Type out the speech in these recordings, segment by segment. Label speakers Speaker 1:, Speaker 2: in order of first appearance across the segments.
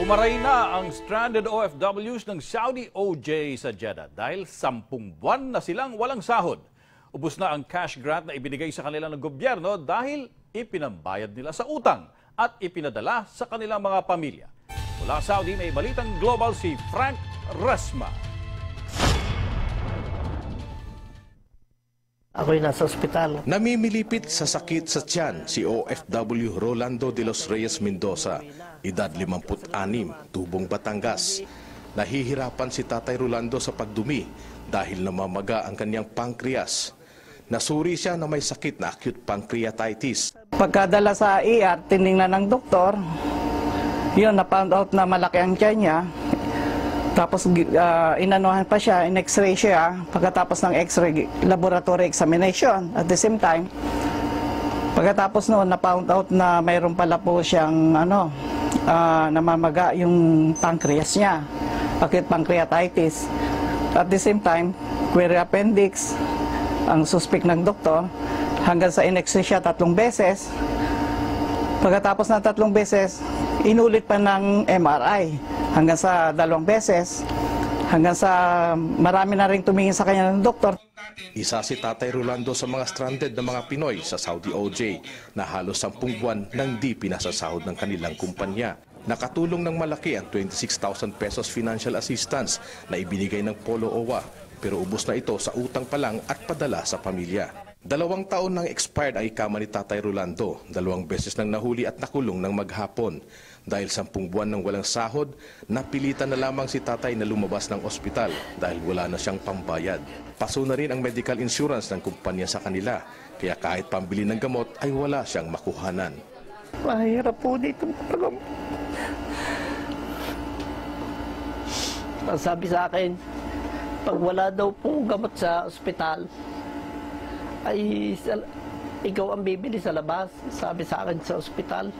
Speaker 1: Umaray na ang stranded OFWs ng Saudi OJ sa Jeddah dahil 10 buwan na silang walang sahod. Ubus na ang cash grant na ibinigay sa kanila ng gobyerno dahil ipinambayad nila sa utang at ipinadala sa kanilang mga pamilya. Mula sa Saudi, may balitang global si Frank Resma.
Speaker 2: Ako'y nasa ospital.
Speaker 3: Namimilipit sa sakit sa tiyan si OFW Rolando de los Reyes Mendoza, edad 56, Tubong, Batangas. Nahihirapan si Tatay Rolando sa pagdumi dahil namamaga ang kanyang pancreas. Nasuri siya na may sakit na acute pancreatitis.
Speaker 2: Pagkadala sa ER, tiningnan ng doktor, yun, na-found out na malaki ang tiyan niya. Tapos inanuhan pa siya, in-x-ray siya. Pagkatapos ng x-ray, laboratory examination. At the same time, pagkatapos noon, na-found out na mayroon pala po siyang namamaga yung pancreas niya. Acute pancreatitis. At the same time, query appendix, ang suspect ng doktor, hanggang sa in-x-ray siya 3 beses. Pagkatapos ng 3 beses, inulit pa ng MRI hanggang sa 2 beses, hanggang sa marami na rin tumingin sa kanya ng doktor.
Speaker 3: Isa si Tatay Rolando sa mga stranded na mga Pinoy sa Saudi OJ na halos 10 buwan nang di pinasasahod ng kanilang kumpanya. Nakatulong ng malaki ang 26,000 pesos financial assistance na ibinigay ng Polo OWA, pero ubos na ito sa utang pa lang at padala sa pamilya. 2 taon nang expired ang ikama ni Tatay Rolando. 2 beses nang nahuli at nakulong ng maghapon. Dahil 10 buwan nang walang sahod, napilitan na lamang si Tatay na lumabas ng ospital dahil wala na siyang pambayad. Paso na rin ang medical insurance ng kumpanya sa kanila, kaya kahit pambili ng gamot ay wala siyang makuhanan.
Speaker 2: Mahirap po dito. Sabi sa akin, pag wala daw pong gamot sa ospital, ay ikaw ang bibili sa labas, sabi sa akin sa ospital.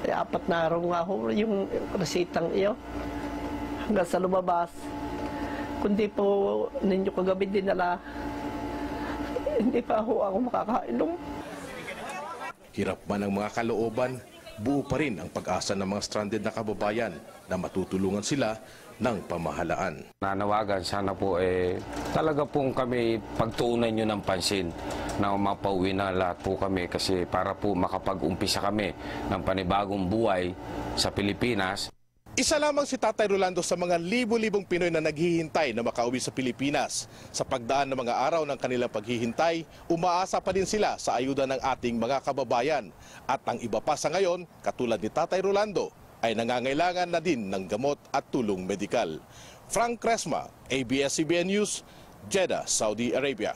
Speaker 2: Ay 4 na araw nga ho yung resitang iyo hanggang sa lumabas. Kundi po ninyo kagabi dinala, hindi pa ho ako makakainom.
Speaker 3: Hirap man ang mga kalooban, buo pa rin ang pag-asa ng mga stranded na kababayan na matutulungan sila ng pamahalaan.
Speaker 4: Nanawagan, sana po talaga pong kami pagtuunan nyo ng pansin na mapauwi na lahat po kami kasi para po makapag-umpisa kami ng panibagong buhay sa Pilipinas.
Speaker 3: Isa lamang si Tatay Rolando sa mga libo-libong Pinoy na naghihintay na makauwi sa Pilipinas. Sa pagdaan ng mga araw ng kanilang paghihintay, umaasa pa din sila sa ayuda ng ating mga kababayan. At ang iba pa sa ngayon, katulad ni Tatay Rolando, ay nangangailangan na din ng gamot at tulong medikal. Frank Resma, ABS-CBN News, Jeddah, Saudi Arabia.